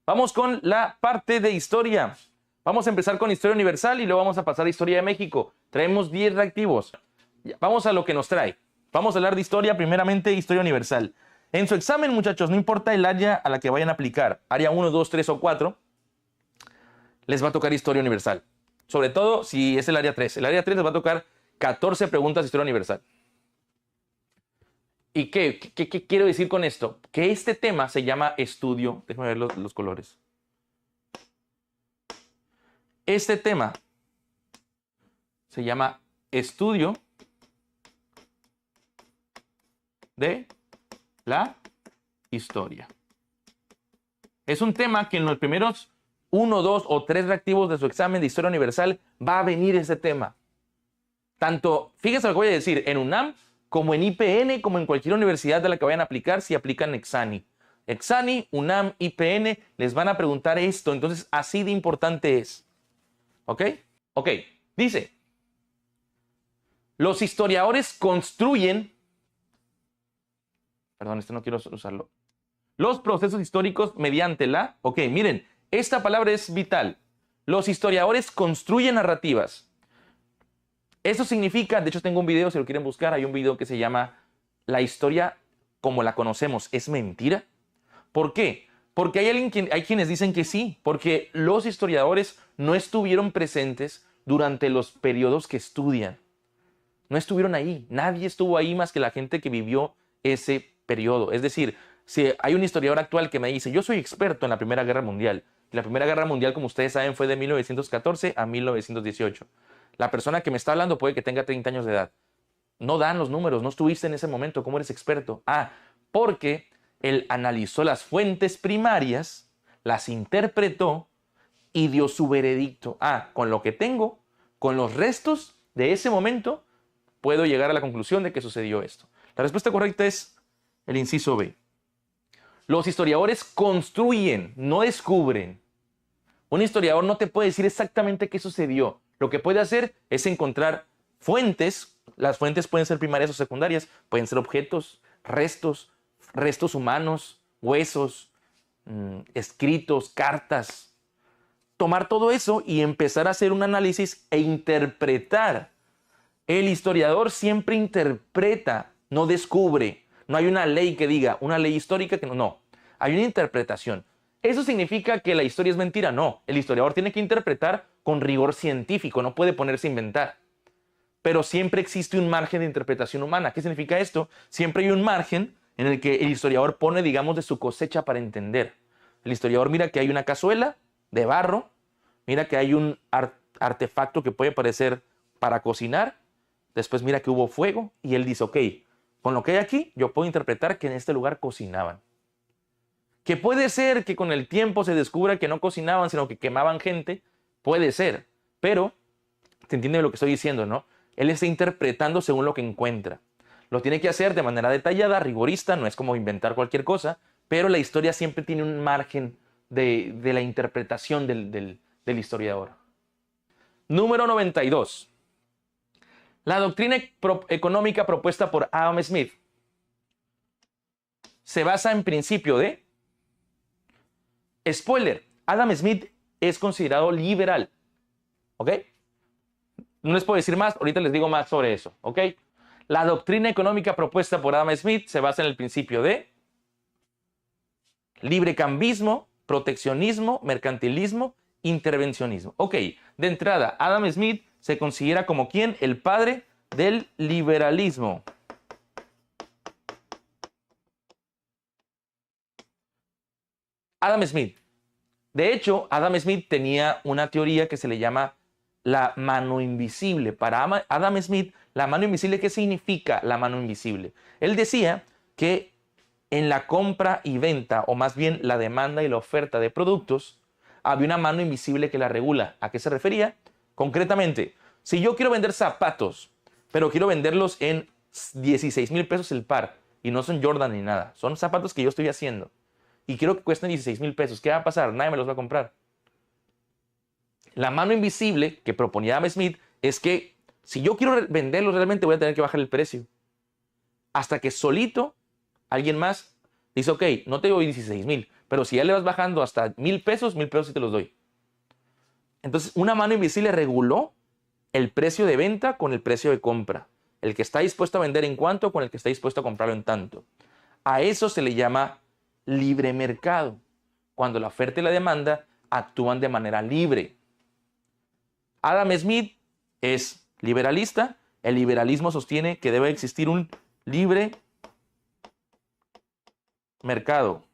Vamos con la parte de historia. Vamos a empezar con historia universal y luego vamos a pasar a historia de México. Traemos 10 reactivos. Vamos a lo que nos trae. Vamos a hablar de historia, primeramente historia universal. En su examen, muchachos, no importa el área a la que vayan a aplicar, área 1, 2, 3 o 4, les va a tocar historia universal. Sobre todo si es el área 3. El área 3 les va a tocar 14 preguntas de historia universal. ¿Y qué quiero decir con esto? Que este tema se llama estudio. Déjenme ver los colores. Este tema se llama estudio de la historia. Es un tema que en los primeros 1, 2 o 3 reactivos de su examen de historia universal va a venir ese tema. Tanto, fíjense lo que voy a decir, en UNAM, como en IPN, como en cualquier universidad de la que vayan a aplicar, si aplican Exani. Exani, UNAM, IPN, les van a preguntar esto. Entonces, así de importante es. ¿Ok? Ok. Dice, los historiadores construyen, perdón, este no quiero usarlo, los procesos históricos mediante la, ok, miren, esta palabra es vital. Los historiadores construyen narrativas. Eso significa, de hecho tengo un video, si lo quieren buscar, hay un video que se llama La historia como la conocemos es mentira. ¿Por qué? Porque hay quienes dicen que sí, porque los historiadores no estuvieron presentes durante los periodos que estudian. No estuvieron ahí, nadie estuvo ahí más que la gente que vivió ese periodo. Es decir, si hay un historiador actual que me dice, yo soy experto en la Primera Guerra Mundial. La Primera Guerra Mundial, como ustedes saben, fue de 1914 a 1918. La persona que me está hablando puede que tenga 30 años de edad. No dan los números, no estuviste en ese momento, ¿cómo eres experto? Porque él analizó las fuentes primarias, las interpretó y dio su veredicto. Con lo que tengo, con los restos de ese momento, puedo llegar a la conclusión de que sucedió esto. La respuesta correcta es el inciso B. Los historiadores construyen, no descubren. Un historiador no te puede decir exactamente qué sucedió. Lo que puede hacer es encontrar fuentes. Las fuentes pueden ser primarias o secundarias. Pueden ser objetos, restos humanos, huesos, escritos, cartas. Tomar todo eso y empezar a hacer un análisis e interpretar. El historiador siempre interpreta, no descubre. No hay una ley que diga, una ley histórica que no. Hay una interpretación. ¿Eso significa que la historia es mentira? No. El historiador tiene que interpretar con rigor científico, no puede ponerse a inventar. Pero siempre existe un margen de interpretación humana. ¿Qué significa esto? Siempre hay un margen en el que el historiador pone, digamos, de su cosecha para entender. El historiador mira que hay una cazuela de barro, mira que hay un artefacto que puede parecer para cocinar, después mira que hubo fuego y él dice, ok, con lo que hay aquí, yo puedo interpretar que en este lugar cocinaban. Que puede ser que con el tiempo se descubra que no cocinaban, sino que quemaban gente. Puede ser. Pero, ¿te entiende lo que estoy diciendo, no? Él está interpretando según lo que encuentra. Lo tiene que hacer de manera detallada, rigorista, no es como inventar cualquier cosa, pero la historia siempre tiene un margen de la interpretación del historiador. Número 92. La doctrina económica propuesta por Adam Smith se basa en principio de... Spoiler, Adam Smith es considerado liberal, ¿ok? No les puedo decir más, ahorita les digo más sobre eso, ¿ok? La doctrina económica propuesta por Adam Smith se basa en el principio de librecambismo, proteccionismo, mercantilismo, intervencionismo. Ok, de entrada, Adam Smith se considera como ¿quién? El padre del liberalismo. Adam Smith. De hecho, Adam Smith tenía una teoría que se le llama la mano invisible. Para Adam Smith, la mano invisible, ¿qué significa la mano invisible? Él decía que en la compra y venta, o más bien la demanda y la oferta de productos, había una mano invisible que la regula. ¿A qué se refería? Concretamente, si yo quiero vender zapatos, pero quiero venderlos en 16,000 pesos el par, y no son Jordan ni nada, son zapatos que yo estoy haciendo, y quiero que cuesten 16,000 pesos, ¿qué va a pasar? Nadie me los va a comprar. La mano invisible que proponía Adam Smith es que si yo quiero venderlos realmente voy a tener que bajar el precio. Hasta que solito alguien más dice, ok, no te doy 16,000, Pero si ya le vas bajando hasta 1,000 pesos sí te los doy. Entonces, una mano invisible reguló el precio de venta con el precio de compra. El que está dispuesto a vender en cuánto con el que está dispuesto a comprarlo en tanto. A eso se le llama libre mercado, cuando la oferta y la demanda actúan de manera libre. Adam Smith es liberalista. El liberalismo sostiene que debe existir un libre mercado.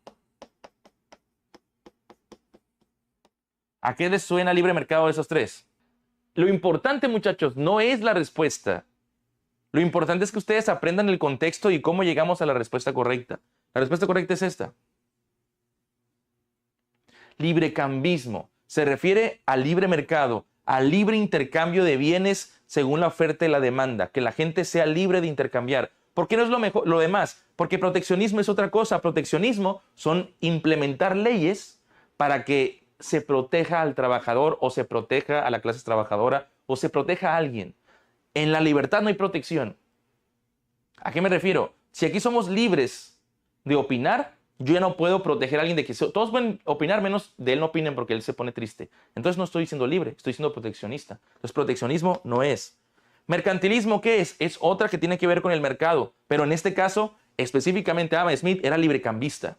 ¿A qué les suena libre mercado de esos tres? Lo importante, muchachos, no es la respuesta. Lo importante es que ustedes aprendan el contexto y cómo llegamos a la respuesta correcta. La respuesta correcta es esta. Librecambismo. Se refiere al libre mercado, al libre intercambio de bienes según la oferta y la demanda. Que la gente sea libre de intercambiar. ¿Por qué no es lo mejor, lo demás? Porque proteccionismo es otra cosa. Proteccionismo son implementar leyes para que se proteja al trabajador o se proteja a la clase trabajadora o se proteja a alguien. En la libertad no hay protección. ¿A qué me refiero? Si aquí somos libres de opinar, yo ya no puedo proteger a alguien de que todos pueden opinar menos de él no opinen porque él se pone triste. Entonces no estoy siendo libre, estoy siendo proteccionista. Entonces proteccionismo no es. Mercantilismo, ¿qué es? Es otra que tiene que ver con el mercado. Pero en este caso, específicamente Adam Smith era librecambista.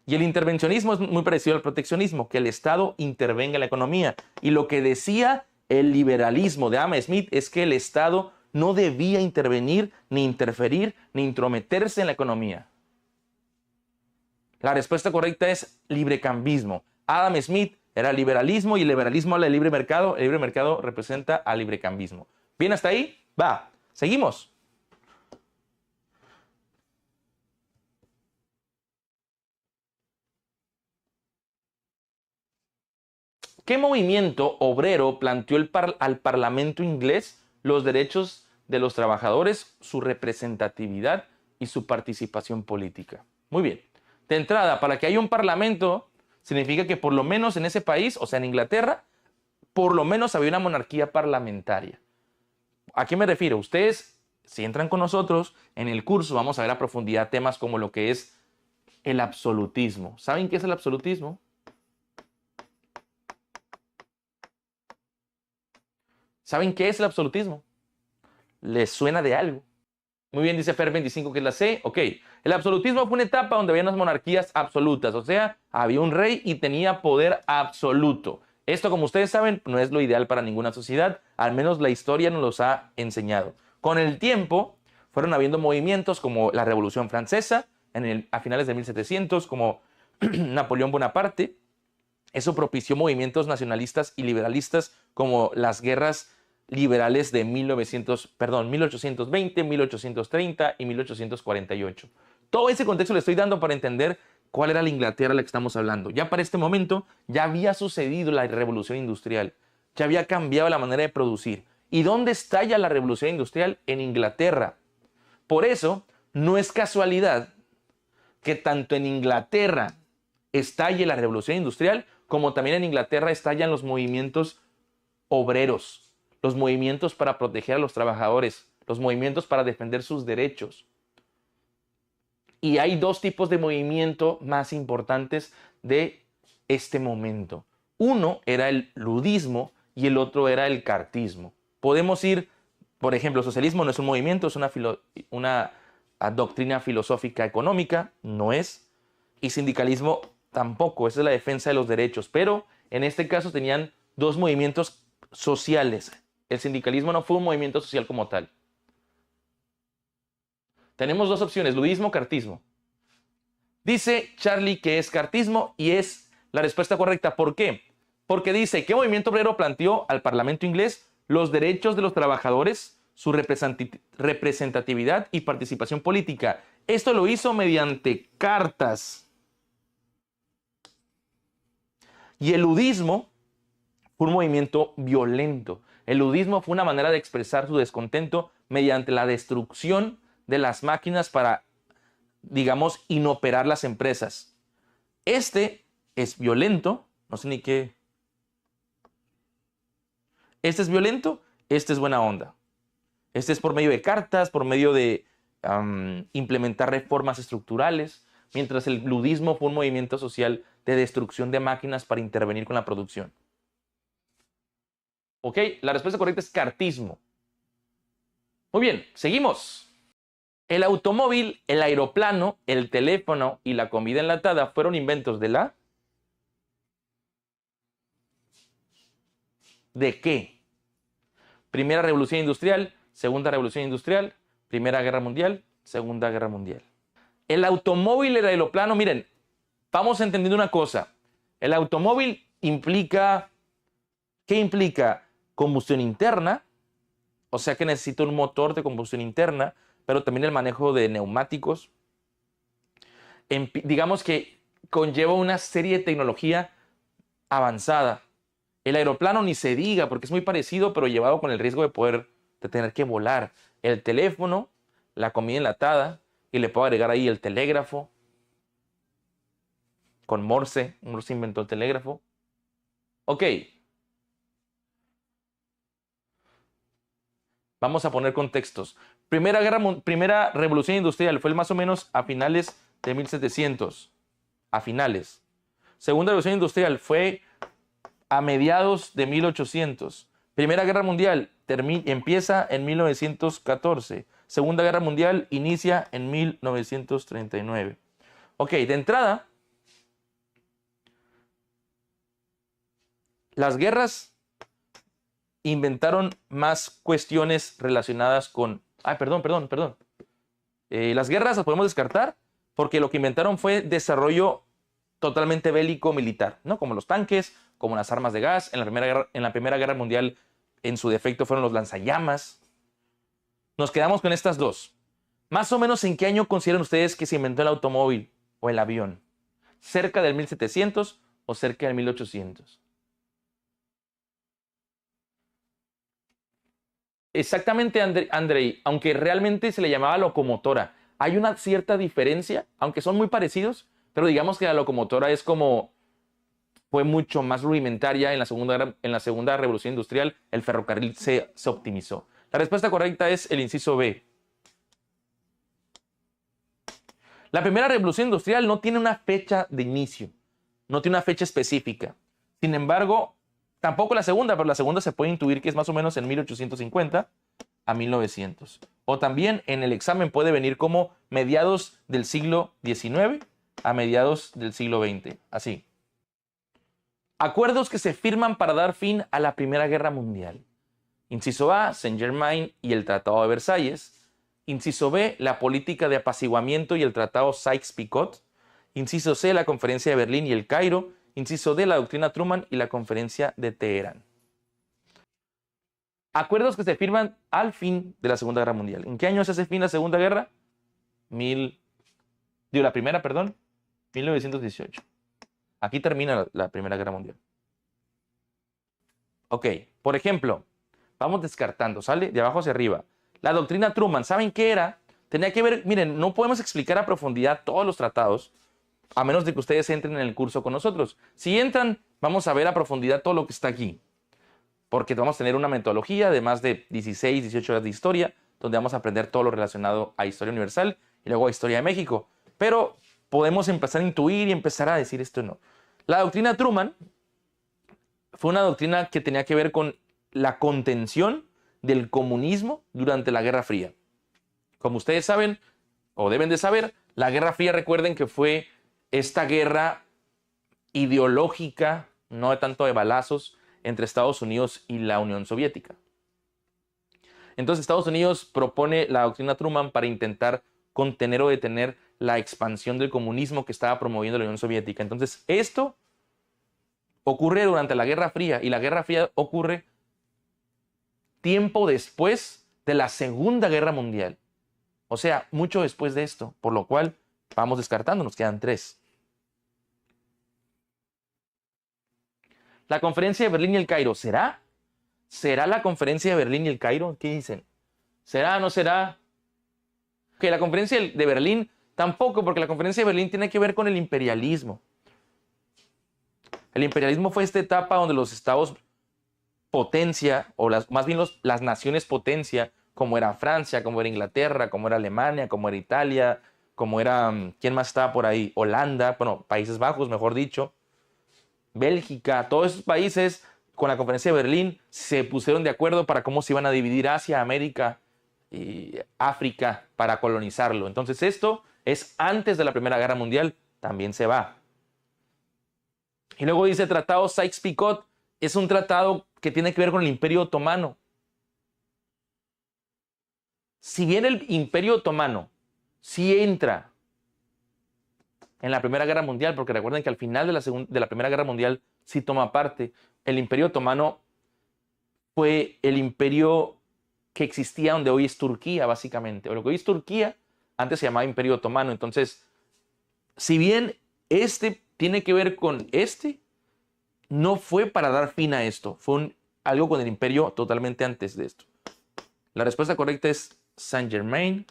Y el intervencionismo es muy parecido al proteccionismo, que el Estado intervenga en la economía. Y lo que decía el liberalismo de Adam Smith es que el Estado no debía intervenir, ni interferir, ni intrometerse en la economía. La respuesta correcta es librecambismo. Adam Smith era liberalismo y el liberalismo habla de libre mercado. El libre mercado representa al librecambismo. ¿Bien hasta ahí? Va. Seguimos. ¿Qué movimiento obrero planteó al Parlamento inglés los derechos de los trabajadores, su representatividad y su participación política? Muy bien. De entrada, para que haya un parlamento, significa que por lo menos en ese país, o sea, en Inglaterra, por lo menos había una monarquía parlamentaria. ¿A qué me refiero? Ustedes, si entran con nosotros, en el curso vamos a ver a profundidad temas como lo que es el absolutismo. ¿Saben qué es el absolutismo? ¿Saben qué es el absolutismo? ¿Les suena de algo? Muy bien, dice Fer 25 que es la C. Ok. El absolutismo fue una etapa donde había unas monarquías absolutas. O sea, había un rey y tenía poder absoluto. Esto, como ustedes saben, no es lo ideal para ninguna sociedad. Al menos la historia nos los ha enseñado. Con el tiempo, fueron habiendo movimientos como la Revolución Francesa, a finales de 1700, como Napoleón Bonaparte. Eso propició movimientos nacionalistas y liberalistas como las guerras liberales de 1820, 1830 y 1848. Todo ese contexto le estoy dando para entender cuál era la Inglaterra de la que estamos hablando. Ya para este momento ya había sucedido la revolución industrial, ya había cambiado la manera de producir. ¿Y dónde estalla la revolución industrial? En Inglaterra. Por eso, no es casualidad que tanto en Inglaterra estalle la revolución industrial, como también en Inglaterra estallan los movimientos obreros, los movimientos para proteger a los trabajadores, los movimientos para defender sus derechos. Y hay dos tipos de movimiento más importantes de este momento. Uno era el ludismo y el otro era el cartismo. Podemos ir, por ejemplo, el socialismo no es un movimiento, es una doctrina filosófica económica, no es. Y sindicalismo tampoco, esa es la defensa de los derechos. Pero en este caso tenían dos movimientos sociales. El sindicalismo no fue un movimiento social como tal. Tenemos dos opciones, ludismo, cartismo. Dice Charlie que es cartismo y es la respuesta correcta. ¿Por qué? Porque dice, ¿qué movimiento obrero planteó al Parlamento inglés los derechos de los trabajadores, su representatividad y participación política? Esto lo hizo mediante cartas. Y el ludismo fue un movimiento violento. El ludismo fue una manera de expresar su descontento mediante la destrucción de las máquinas para, digamos, inoperar las empresas. Este es violento, no sé ni qué. Este es violento, este es buena onda. Este es por medio de cartas, por medio de implementar reformas estructurales. mientras el ludismo fue un movimiento social de destrucción de máquinas para intervenir con la producción. ¿Ok? La respuesta correcta es cartismo. Muy bien, seguimos. El automóvil, el aeroplano, el teléfono y la comida enlatada fueron inventos de la... ¿De qué? Primera revolución industrial, segunda revolución industrial, primera guerra mundial, segunda guerra mundial. El automóvil, el aeroplano, miren, vamos entendiendo una cosa. El automóvil implica... ¿Qué implica? Combustión interna, o sea que necesita un motor de combustión interna, pero también el manejo de neumáticos. Digamos que conlleva una serie de tecnología avanzada. El aeroplano ni se diga, porque es muy parecido, pero llevado con el riesgo de tener que volar. El teléfono, la comida enlatada, y le puedo agregar ahí el telégrafo. Con Morse inventó el telégrafo. Ok. Vamos a poner contextos. Primera revolución industrial fue más o menos a finales de 1700. A finales. Segunda revolución industrial fue a mediados de 1800. Primera guerra mundial empieza en 1914. Segunda guerra mundial inicia en 1939. Ok, de entrada, las guerras inventaron más cuestiones relacionadas con... perdón. Las guerras las podemos descartar porque lo que inventaron fue desarrollo totalmente bélico militar, ¿no? Como los tanques, como las armas de gas. En la Primera Guerra Mundial, en su defecto, fueron los lanzallamas. Nos quedamos con estas dos. Más o menos, ¿en qué año consideran ustedes que se inventó el automóvil o el avión? ¿Cerca del 1700 o cerca del 1800? Exactamente, Andrei, aunque realmente se le llamaba locomotora. Hay una cierta diferencia, aunque son muy parecidos, pero digamos que la locomotora fue mucho más rudimentaria en la segunda revolución industrial. El ferrocarril se optimizó. La respuesta correcta es el inciso B. La primera revolución industrial no tiene una fecha de inicio, no tiene una fecha específica. Sin embargo, tampoco la segunda, pero la segunda se puede intuir que es más o menos en 1850 a 1900. O también en el examen puede venir como mediados del siglo XIX a mediados del siglo XX. Así. Acuerdos que se firman para dar fin a la Primera Guerra Mundial. Inciso A, Saint-Germain y el Tratado de Versalles. Inciso B, la política de apaciguamiento y el Tratado Sykes-Picot. Inciso C, la Conferencia de Berlín y el Cairo. Inciso D, la doctrina Truman y la Conferencia de Teherán. Acuerdos que se firman al fin de la Segunda Guerra Mundial. ¿En qué año se hace fin la Segunda Guerra? La Primera, perdón. 1918. Aquí termina la Primera Guerra Mundial. Ok, por ejemplo, vamos descartando, ¿sale? De abajo hacia arriba. La doctrina Truman, ¿saben qué era? Tenía que ver, miren, no podemos explicar a profundidad todos los tratados, a menos de que ustedes entren en el curso con nosotros. Si entran, vamos a ver a profundidad todo lo que está aquí. Porque vamos a tener una metodología de más de 16, 18 horas de historia, donde vamos a aprender todo lo relacionado a historia universal y luego a historia de México. Pero podemos empezar a intuir y empezar a decir esto no. La doctrina Truman fue una doctrina que tenía que ver con la contención del comunismo durante la Guerra Fría. Como ustedes saben, o deben de saber, la Guerra Fría, recuerden que fue esta guerra ideológica, no tanto de balazos, entre Estados Unidos y la Unión Soviética. Entonces Estados Unidos propone la doctrina Truman para intentar contener o detener la expansión del comunismo que estaba promoviendo la Unión Soviética. Entonces esto ocurre durante la Guerra Fría y la Guerra Fría ocurre tiempo después de la Segunda Guerra Mundial. O sea, mucho después de esto, por lo cual vamos descartando, nos quedan 3. La conferencia de Berlín y el Cairo, ¿será? ¿Será la conferencia de Berlín y el Cairo? ¿Qué dicen? ¿Será o no será? Que la conferencia de Berlín tampoco, porque la conferencia de Berlín tiene que ver con el imperialismo. El imperialismo fue esta etapa donde los estados potencia, o más bien las naciones potencia, como era Francia, como era Inglaterra, como era Alemania, como era Italia, como era, ¿quién más estaba por ahí? Holanda, bueno, Países Bajos, mejor dicho, Bélgica, todos esos países con la conferencia de Berlín se pusieron de acuerdo para cómo se iban a dividir Asia, América y África para colonizarlo. Entonces esto es antes de la Primera Guerra Mundial, también se va. Y luego dice Tratado Sykes-Picot, es un tratado que tiene que ver con el Imperio Otomano. Si bien el Imperio Otomano sí entra en la Primera Guerra Mundial, porque recuerden que al final de la Primera Guerra Mundial sí toma parte, el Imperio Otomano fue el imperio que existía donde hoy es Turquía, básicamente. O lo que hoy es Turquía, antes se llamaba Imperio Otomano. Entonces, si bien este tiene que ver con este, no fue para dar fin a esto. Fue algo con el imperio totalmente antes de esto. La respuesta correcta es Saint-Germain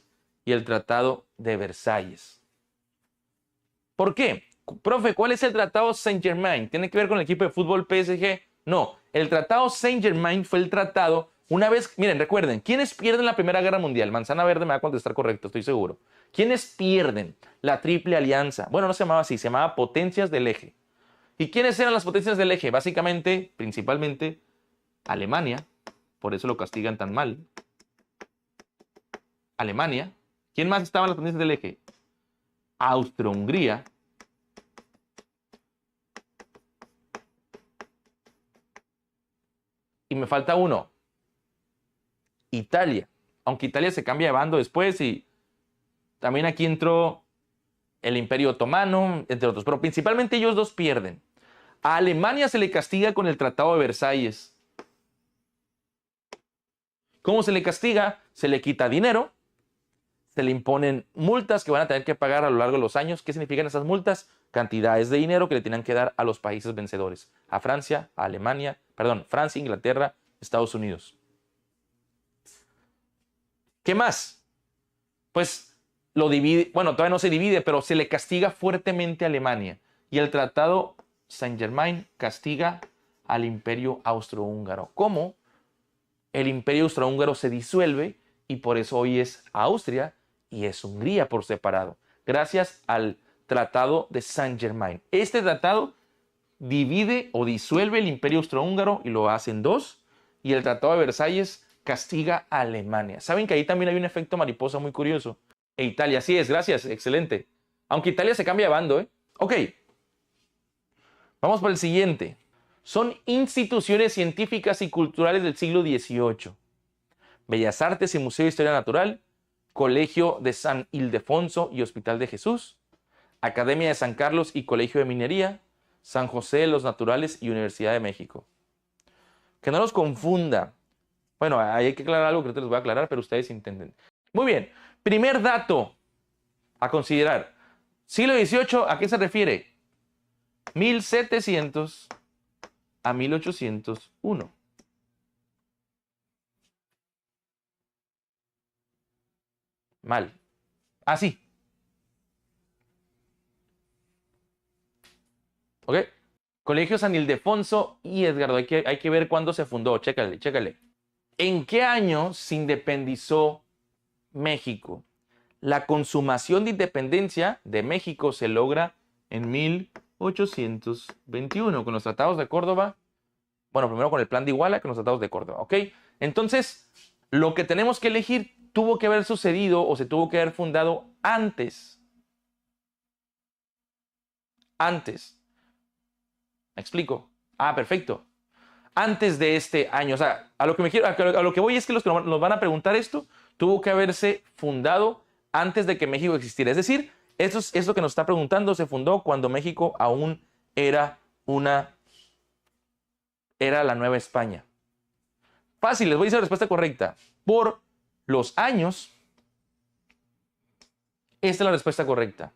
y el Tratado de Versalles. ¿Por qué? Profe, ¿cuál es el Tratado Saint-Germain? ¿Tiene que ver con el equipo de fútbol PSG? No, el Tratado Saint-Germain fue el tratado una vez, miren, recuerden, ¿quiénes pierden la Primera Guerra Mundial? Manzana Verde me va a contestar correcto, estoy seguro. ¿Quiénes pierden la Triple Alianza? Bueno, no se llamaba así, se llamaba Potencias del Eje. ¿Y quiénes eran las potencias del eje? Básicamente, principalmente, Alemania, por eso lo castigan tan mal. Alemania. ¿Quién más estaba en las potencias del eje? Austria-Hungría. Y me falta uno. Italia. Aunque Italia se cambia de bando después y también aquí entró el Imperio Otomano, entre otros. Pero principalmente ellos dos pierden. A Alemania se le castiga con el Tratado de Versalles. ¿Cómo se le castiga? Se le quita dinero, se le imponen multas que van a tener que pagar a lo largo de los años. ¿Qué significan esas multas? Cantidades de dinero que le tenían que dar a los países vencedores. A Francia, a Alemania, perdón, Francia, Inglaterra, Estados Unidos. ¿Qué más? Pues lo divide, bueno, todavía no se divide, pero se le castiga fuertemente a Alemania. Y el Tratado Saint-Germain castiga al Imperio Austrohúngaro. ¿Cómo? El Imperio Austrohúngaro se disuelve y por eso hoy es Austria y es Hungría por separado, gracias al Tratado de Saint-Germain. Este tratado divide o disuelve el Imperio Austrohúngaro y lo hace en dos, y el Tratado de Versalles castiga a Alemania. ¿Saben que ahí también hay un efecto mariposa muy curioso? E Italia, así es, gracias, excelente. Aunque Italia se cambia de bando, ¿eh? Ok, vamos por el siguiente. Son instituciones científicas y culturales del siglo XVIII. Bellas Artes y Museo de Historia Natural, Colegio de San Ildefonso y Hospital de Jesús, Academia de San Carlos y Colegio de Minería, San José de los Naturales y Universidad de México. Que no los confunda. Bueno, ahí hay que aclarar algo que no te les voy a aclarar, pero ustedes entienden. Muy bien, primer dato a considerar. Siglo XVIII, ¿a qué se refiere? 1700 a 1801. Mal. Ah, sí. ¿Ok? Colegio San Ildefonso y Edgardo. Hay que ver cuándo se fundó. Chécale, chécale. ¿En qué año se independizó México? La consumación de independencia de México se logra en 1821 con los tratados de Córdoba. Bueno, primero con el Plan de Iguala, con los tratados de Córdoba. ¿Ok? Entonces, lo que tenemos que elegir tuvo que haber sucedido o se tuvo que haber fundado antes. Antes. ¿Me explico? Ah, perfecto. Antes de este año. O sea, a lo que voy es que los que nos van a preguntar esto tuvo que haberse fundado antes de que México existiera. Es decir, esto que nos está preguntando se fundó cuando México aún era la Nueva España. Fácil, les voy a decir la respuesta correcta. Por los años, esta es la respuesta correcta.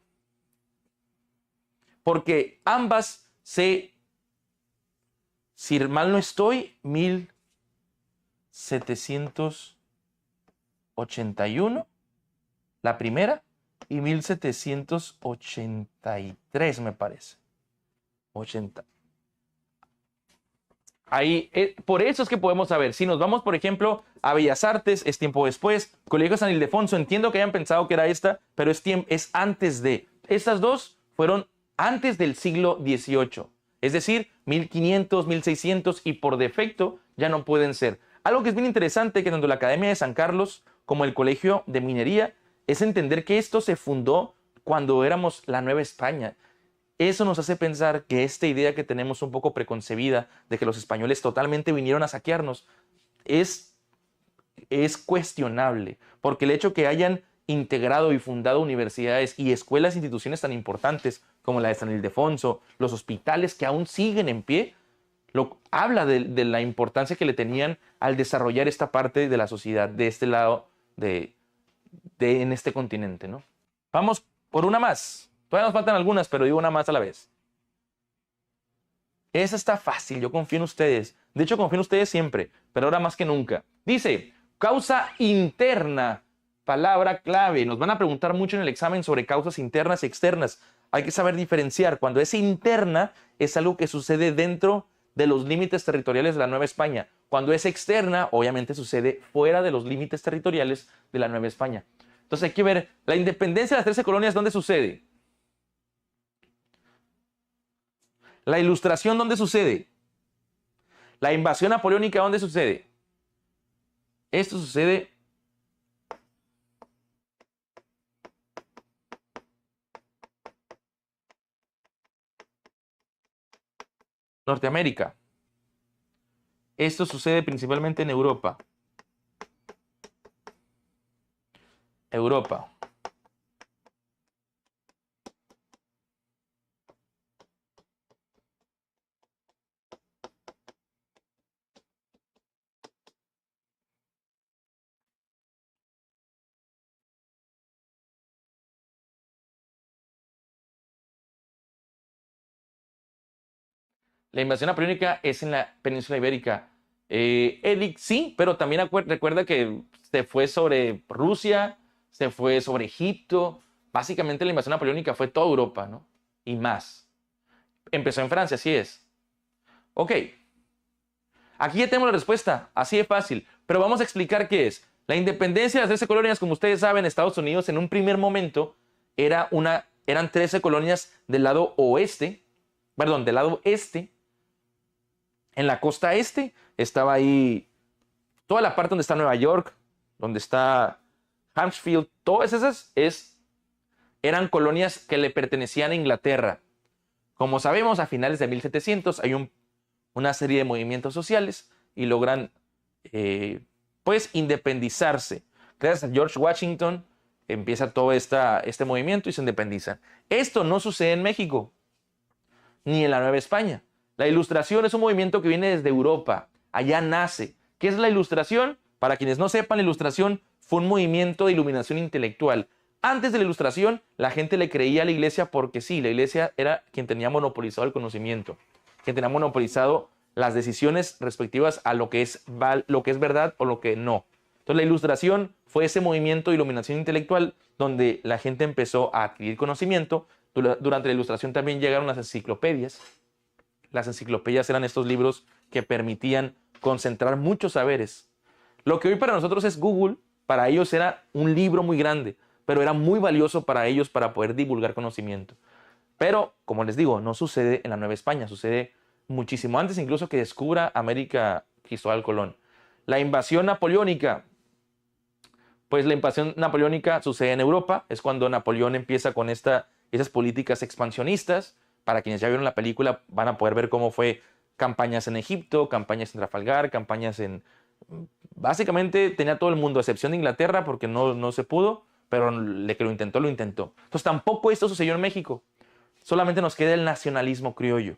Porque ambas si mal no estoy, 1781, la primera, y 1783 me parece. 80. Ahí, por eso es que podemos saber. Si nos vamos, por ejemplo, a Bellas Artes, es tiempo después. Colegio San Ildefonso, entiendo que hayan pensado que era esta, pero es antes de. Estas dos fueron antes del siglo XVIII. Es decir, 1500, 1600 y por defecto ya no pueden ser. Algo que es bien interesante que tanto la Academia de San Carlos como el Colegio de Minería es entender que esto se fundó cuando éramos la Nueva España. Eso nos hace pensar que esta idea que tenemos un poco preconcebida de que los españoles totalmente vinieron a saquearnos es cuestionable, porque el hecho que hayan integrado y fundado universidades y escuelas e instituciones tan importantes como la de San Ildefonso, los hospitales que aún siguen en pie, habla de la importancia que le tenían al desarrollar esta parte de la sociedad de este lado en este continente, ¿no? Vamos por una más. Todavía nos faltan algunas, pero digo una más a la vez. Esa está fácil, yo confío en ustedes. De hecho, confío en ustedes siempre, pero ahora más que nunca. Dice, causa interna, palabra clave. Nos van a preguntar mucho en el examen sobre causas internas y externas. Hay que saber diferenciar. Cuando es interna, es algo que sucede dentro de los límites territoriales de la Nueva España. Cuando es externa, obviamente sucede fuera de los límites territoriales de la Nueva España. Entonces hay que ver, la independencia de las 13 colonias, ¿dónde sucede? La Ilustración, ¿dónde sucede? La invasión napoleónica, ¿dónde sucede? Esto sucede en Norteamérica. Esto sucede principalmente en Europa. Europa. La invasión napoleónica es en la península ibérica. Eric, sí, pero también recuerda que se fue sobre Rusia, se fue sobre Egipto. Básicamente la invasión napoleónica fue toda Europa, ¿no? Y más. Empezó en Francia, así es. Ok. Aquí ya tenemos la respuesta, así de fácil. Pero vamos a explicar qué es. La independencia de las 13 colonias, como ustedes saben, Estados Unidos en un primer momento eran 13 colonias del lado oeste, perdón, del lado este. En la costa este estaba ahí toda la parte donde está Nueva York, donde está Hampshire, todas esas eran colonias que le pertenecían a Inglaterra. Como sabemos, a finales de 1700 hay una serie de movimientos sociales y logran pues independizarse. Gracias a George Washington empieza todo este movimiento y se independizan. Esto no sucede en México, ni en la Nueva España. La Ilustración es un movimiento que viene desde Europa. Allá nace. ¿Qué es la Ilustración? Para quienes no sepan, la Ilustración fue un movimiento de iluminación intelectual. Antes de la Ilustración, la gente le creía a la iglesia porque sí, la iglesia era quien tenía monopolizado el conocimiento, quien tenía monopolizado las decisiones respectivas a lo que es verdad o lo que no. Entonces la Ilustración fue ese movimiento de iluminación intelectual donde la gente empezó a adquirir conocimiento. Durante la Ilustración también llegaron las enciclopedias. Las enciclopedias eran estos libros que permitían concentrar muchos saberes. Lo que hoy para nosotros es Google, para ellos era un libro muy grande, pero era muy valioso para ellos para poder divulgar conocimiento. Pero, como les digo, no sucede en la Nueva España, sucede muchísimo antes incluso que descubra América Cristóbal Colón. La invasión napoleónica. Pues la invasión napoleónica sucede en Europa, es cuando Napoleón empieza con esas políticas expansionistas. Para quienes ya vieron la película van a poder ver cómo fue campañas en Egipto, campañas en Trafalgar, campañas en... Básicamente tenía todo el mundo, a excepción de Inglaterra, porque no se pudo, pero el que lo intentó, lo intentó. Entonces tampoco esto sucedió en México. Solamente nos queda el nacionalismo criollo.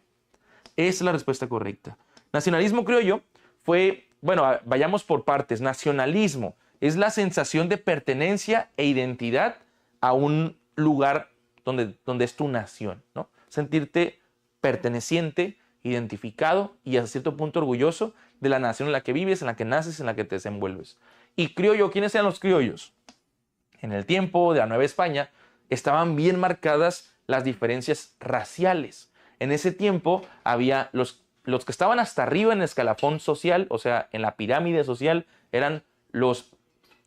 Esa es la respuesta correcta. Nacionalismo criollo fue... Bueno, vayamos por partes. Nacionalismo es la sensación de pertenencia e identidad a un lugar donde es tu nación, ¿no? Sentirte perteneciente, identificado y hasta cierto punto orgulloso de la nación en la que vives, en la que naces, en la que te desenvuelves. Y criollo, ¿quiénes eran los criollos? En el tiempo de la Nueva España estaban bien marcadas las diferencias raciales. En ese tiempo había los los que estaban hasta arriba en el escalafón social, o sea, en la pirámide social, eran los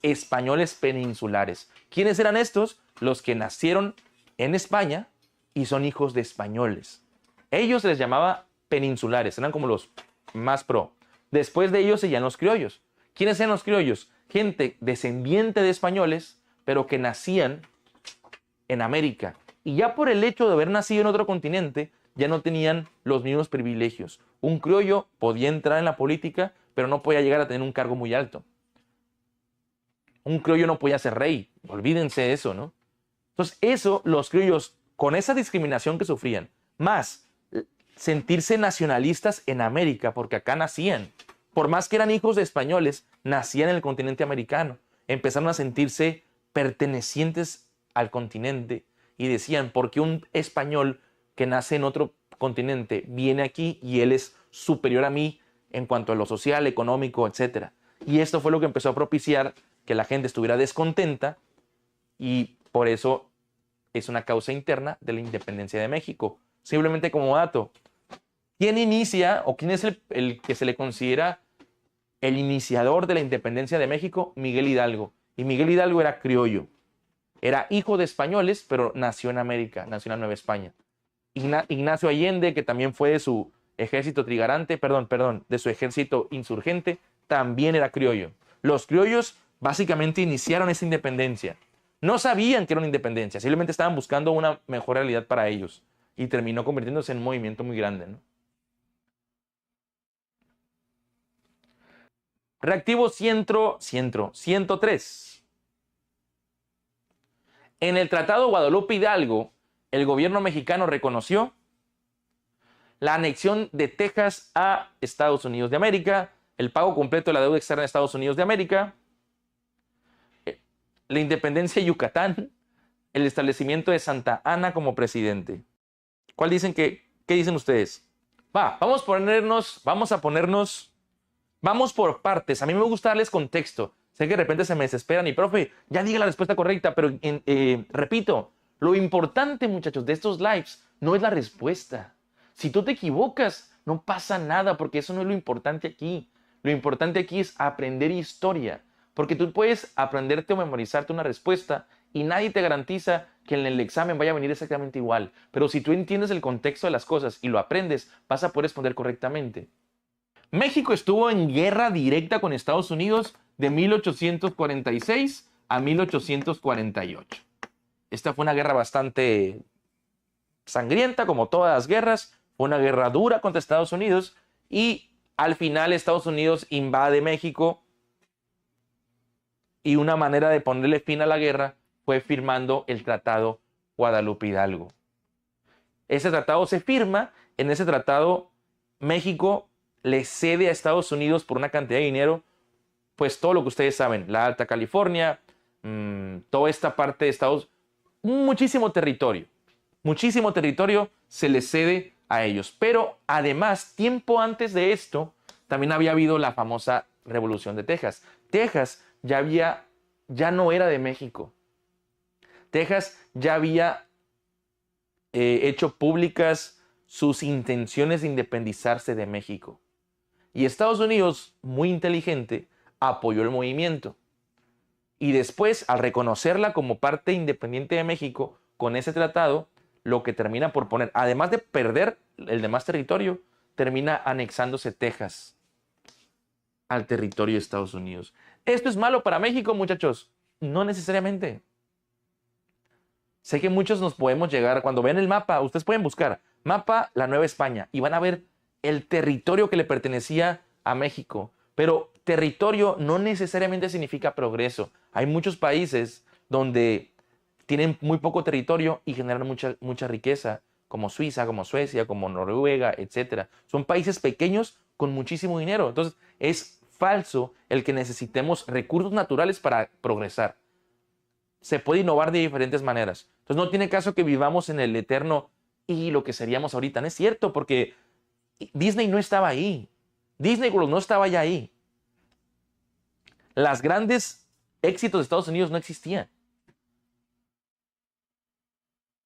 españoles peninsulares. ¿Quiénes eran estos? Los que nacieron en España y son hijos de españoles. Ellos se les llamaba peninsulares, eran como los más pro. Después de ellos se llaman los criollos. ¿Quiénes eran los criollos? Gente descendiente de españoles, pero que nacían en América. Y ya por el hecho de haber nacido en otro continente, ya no tenían los mismos privilegios. Un criollo podía entrar en la política, pero no podía llegar a tener un cargo muy alto. Un criollo no podía ser rey. Olvídense de eso, ¿no? Entonces, eso, los criollos, con esa discriminación que sufrían, más sentirse nacionalistas en América, porque acá nacían, por más que eran hijos de españoles, nacían en el continente americano, empezaron a sentirse pertenecientes al continente y decían, ¿por qué un español que nace en otro continente viene aquí y él es superior a mí en cuanto a lo social, económico, etcétera? Y esto fue lo que empezó a propiciar que la gente estuviera descontenta y por eso es una causa interna de la independencia de México. Simplemente como dato, ¿quién inicia o quién es el que se le considera el iniciador de la independencia de México? Miguel Hidalgo. Y Miguel Hidalgo era criollo. Era hijo de españoles, pero nació en América, nació en la Nueva España. Ignacio Allende, que también fue de su ejército trigarante, de su ejército insurgente, también era criollo. Los criollos básicamente iniciaron esa independencia. No sabían que era una independencia, simplemente estaban buscando una mejor realidad para ellos. Y terminó convirtiéndose en un movimiento muy grande, ¿no? Reactivo 103. En el Tratado Guadalupe Hidalgo, el gobierno mexicano reconoció la anexión de Texas a Estados Unidos de América, el pago completo de la deuda externa de Estados Unidos de América, la independencia de Yucatán, el establecimiento de Santa Ana como presidente. ¿Qué dicen ustedes? Vamos por partes. A mí me gusta darles contexto. Sé que de repente se me desesperan y, profe, ya diga la respuesta correcta, pero repito, lo importante, muchachos, de estos lives no es la respuesta. Si tú te equivocas, no pasa nada, porque eso no es lo importante aquí. Lo importante aquí es aprender historia, porque tú puedes aprenderte o memorizarte una respuesta y nadie te garantiza que en el examen vaya a venir exactamente igual. Pero si tú entiendes el contexto de las cosas y lo aprendes, vas a poder responder correctamente. México estuvo en guerra directa con Estados Unidos de 1846 a 1848. Esta fue una guerra bastante sangrienta, como todas las guerras. Fue una guerra dura contra Estados Unidos y al final Estados Unidos invade México y una manera de ponerle fin a la guerra fue firmando el Tratado Guadalupe Hidalgo. Ese tratado se firma. En ese tratado México le cede a Estados Unidos por una cantidad de dinero, pues todo lo que ustedes saben, la Alta California, toda esta parte de Estados Unidos, muchísimo territorio se le cede a ellos. Pero además, tiempo antes de esto, también había habido la famosa Revolución de Texas. Texas ya no era de México. Texas ya había hecho públicas sus intenciones de independizarse de México. Y Estados Unidos, muy inteligente, apoyó el movimiento. Y después, al reconocerla como parte independiente de México, con ese tratado, lo que termina por poner, además de perder el demás territorio, termina anexándose Texas al territorio de Estados Unidos. ¿Esto es malo para México, muchachos? No necesariamente. Sé que muchos nos podemos llegar, cuando ven el mapa, ustedes pueden buscar mapa La Nueva España y van a ver el territorio que le pertenecía a México. Pero territorio no necesariamente significa progreso. Hay muchos países donde tienen muy poco territorio y generan mucha riqueza, como Suiza, como Suecia, como Noruega, etc. Son países pequeños con muchísimo dinero. Entonces, es falso el que necesitemos recursos naturales para progresar. Se puede innovar de diferentes maneras. Entonces, no tiene caso que vivamos en el eterno y lo que seríamos ahorita. No es cierto, porque Disney no estaba ahí. Disney World no estaba ya ahí. Los grandes éxitos de Estados Unidos no existían.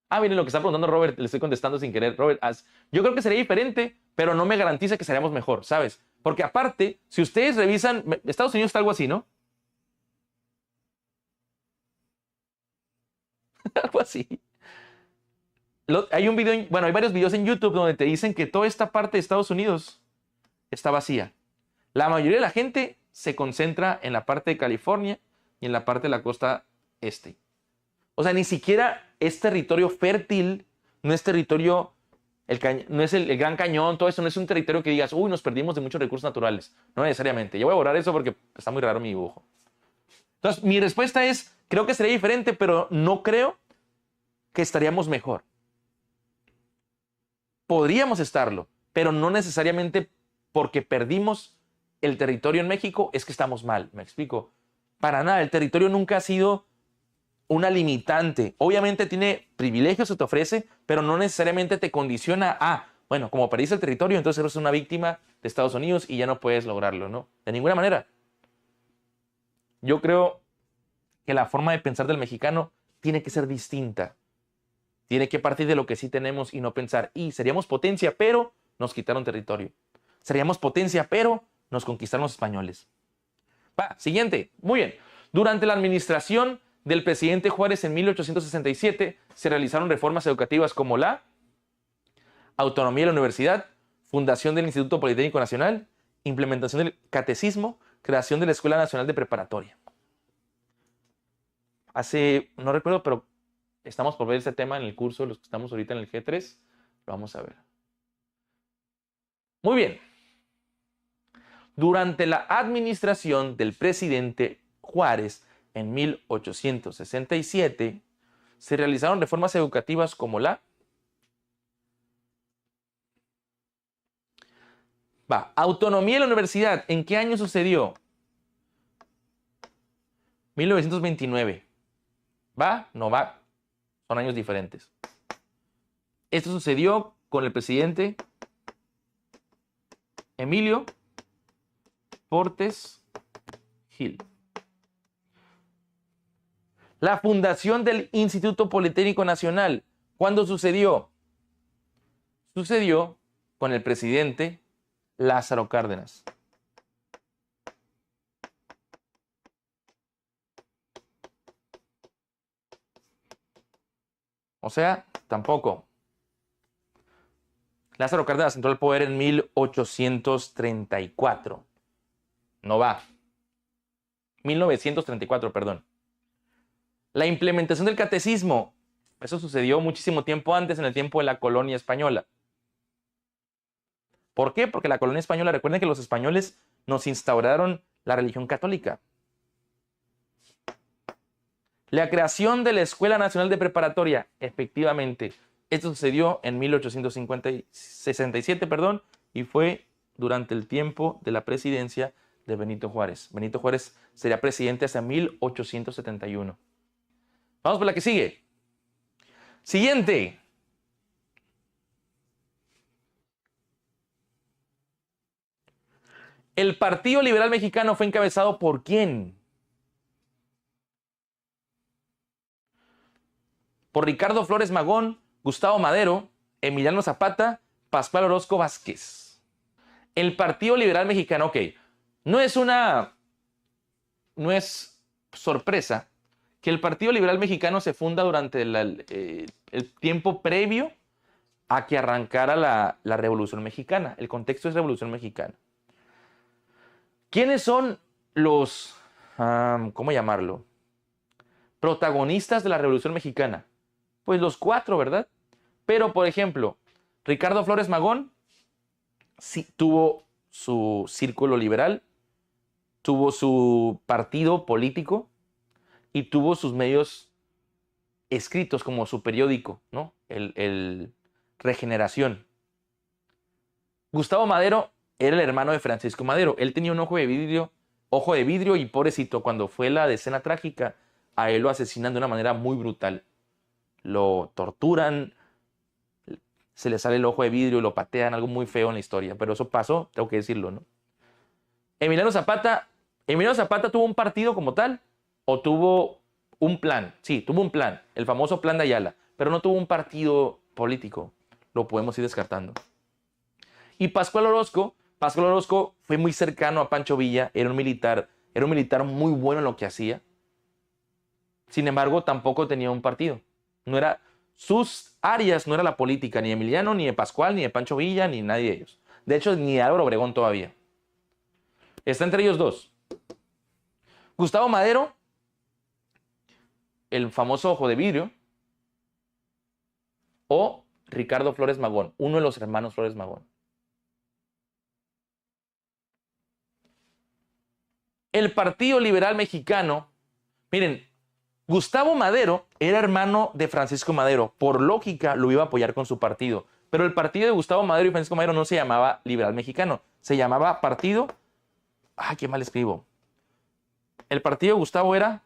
Miren lo que está preguntando Robert, le estoy contestando sin querer. Robert, yo creo que sería diferente pero no me garantiza que seríamos mejor, ¿sabes? Porque aparte, si ustedes revisan, Estados Unidos está algo así, ¿no? Algo así. Hay un video, bueno, hay varios videos en YouTube donde te dicen que toda esta parte de Estados Unidos está vacía. La mayoría de la gente se concentra en la parte de California y en la parte de la costa este. O sea, ni siquiera es territorio fértil, no es territorio, no es el Gran Cañón, todo eso no es un territorio que digas, uy, nos perdimos de muchos recursos naturales. No necesariamente. Yo voy a borrar eso porque está muy raro mi dibujo. Entonces, mi respuesta es, creo que sería diferente, pero no creo que estaríamos mejor. Podríamos estarlo, pero no necesariamente porque perdimos el territorio en México es que estamos mal. ¿Me explico? Para nada, el territorio nunca ha sido una limitante. Obviamente tiene privilegios que te ofrece, pero no necesariamente te condiciona a, bueno, como perdiste el territorio, entonces eres una víctima de Estados Unidos y ya no puedes lograrlo, ¿no? De ninguna manera. Yo creo que la forma de pensar del mexicano tiene que ser distinta. Tiene que partir de lo que sí tenemos y no pensar, y seríamos potencia, pero nos quitaron territorio. Seríamos potencia, pero nos conquistaron los españoles. Va, siguiente. Muy bien. Durante la administración del presidente Juárez en 1867 se realizaron reformas educativas como la autonomía de la universidad, fundación del Instituto Politécnico Nacional, implementación del catecismo, creación de la Escuela Nacional de Preparatoria. No recuerdo, pero estamos por ver este tema en el curso, los que estamos ahorita en el G3, lo vamos a ver. Muy bien. Durante la administración del presidente Juárez en 1867, se realizaron reformas educativas como la autonomía de la universidad. ¿En qué año sucedió? 1929. ¿Va? No va. Son años diferentes. Esto sucedió con el presidente Emilio Portes Gil. La fundación del Instituto Politécnico Nacional, ¿cuándo sucedió? Sucedió con el presidente Lázaro Cárdenas. O sea, tampoco. Lázaro Cárdenas entró al poder en 1834. No va. 1934, perdón. La implementación del catecismo. Eso sucedió muchísimo tiempo antes, en el tiempo de la colonia española. ¿Por qué? Porque la colonia española, recuerden que los españoles nos instauraron la religión católica. La creación de la Escuela Nacional de Preparatoria, efectivamente, esto sucedió en 1867, y fue durante el tiempo de la presidencia de Benito Juárez. Benito Juárez sería presidente hasta 1871. Vamos por la que sigue. Siguiente. El Partido Liberal Mexicano fue encabezado ¿por quién? Por Ricardo Flores Magón, Gustavo Madero, Emiliano Zapata, Pascual Orozco Vázquez. El Partido Liberal Mexicano, ok, no es sorpresa que el Partido Liberal Mexicano se funda durante el tiempo previo a que arrancara la Revolución Mexicana. El contexto es Revolución Mexicana. ¿Quiénes son los, cómo llamarlo, protagonistas de la Revolución Mexicana? Pues los cuatro, ¿verdad? Pero, por ejemplo, Ricardo Flores Magón sí tuvo su círculo liberal, tuvo su partido político y tuvo sus medios escritos como su periódico, ¿no? El Regeneración. Gustavo Madero era el hermano de Francisco Madero. Él tenía un ojo de vidrio y pobrecito, cuando fue la decena trágica, a él lo asesinan de una manera muy brutal. Lo torturan, se le sale el ojo de vidrio y lo patean, algo muy feo en la historia, pero eso pasó, tengo que decirlo, ¿no? Emiliano Zapata tuvo un partido como tal, o tuvo un plan. Sí, tuvo un plan, el famoso plan de Ayala, pero no tuvo un partido político. Lo podemos ir descartando. Y Pascual Orozco fue muy cercano a Pancho Villa, era un militar muy bueno en lo que hacía. Sin embargo, tampoco tenía un partido. No era, sus áreas no era la política, ni de Emiliano, ni de Pascual, ni de Pancho Villa, ni nadie de ellos. De hecho, ni de Álvaro Obregón todavía. Está entre ellos dos. Gustavo Madero, el famoso ojo de vidrio, o Ricardo Flores Magón, uno de los hermanos Flores Magón. El Partido Liberal Mexicano, miren, Gustavo Madero era hermano de Francisco Madero. Por lógica, lo iba a apoyar con su partido. Pero el partido de Gustavo Madero y Francisco Madero no se llamaba Liberal Mexicano. Se llamaba Partido... ¡Ay, qué mal escribo! El partido de Gustavo era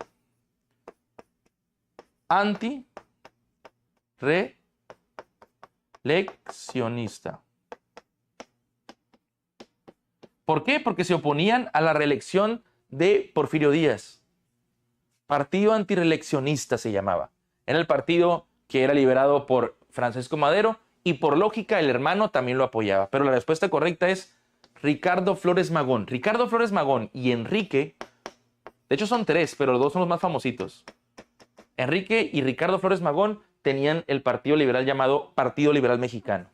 anti-reeleccionista. ¿Por qué? Porque se oponían a la reelección de Porfirio Díaz. Partido antireeleccionista se llamaba. Era el partido que era liderado por Francisco Madero y por lógica el hermano también lo apoyaba. Pero la respuesta correcta es Ricardo Flores Magón. Ricardo Flores Magón y Enrique, de hecho son tres, pero los dos son los más famositos. Enrique y Ricardo Flores Magón tenían el partido liberal llamado Partido Liberal Mexicano.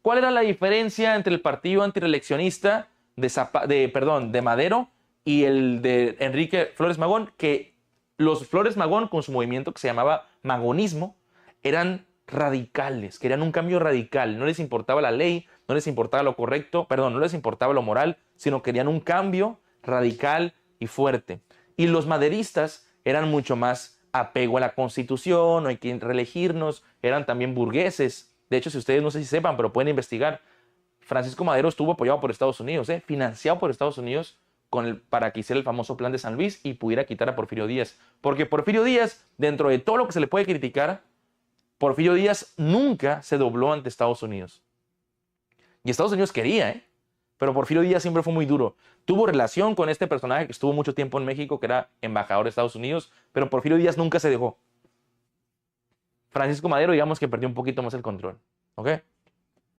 ¿Cuál era la diferencia entre el partido antireeleccionista de Madero y el de Enrique Flores Magón? Que los Flores Magón, con su movimiento que se llamaba magonismo, eran radicales, querían un cambio radical. No les importaba la ley, no les importaba lo correcto, no les importaba lo moral, sino querían un cambio radical y fuerte. Y los maderistas eran mucho más apego a la Constitución, no hay que reelegirnos, eran también burgueses. De hecho, si ustedes no sé si sepan, pero pueden investigar, Francisco Madero estuvo apoyado por Estados Unidos, financiado por Estados Unidos para que hiciera el famoso plan de San Luis y pudiera quitar a Porfirio Díaz. Porque Porfirio Díaz, dentro de todo lo que se le puede criticar, Porfirio Díaz nunca se dobló ante Estados Unidos. Y Estados Unidos quería, pero Porfirio Díaz siempre fue muy duro. Tuvo relación con este personaje que estuvo mucho tiempo en México, que era embajador de Estados Unidos, pero Porfirio Díaz nunca se dejó. Francisco Madero, digamos que perdió un poquito más el control. ¿Ok?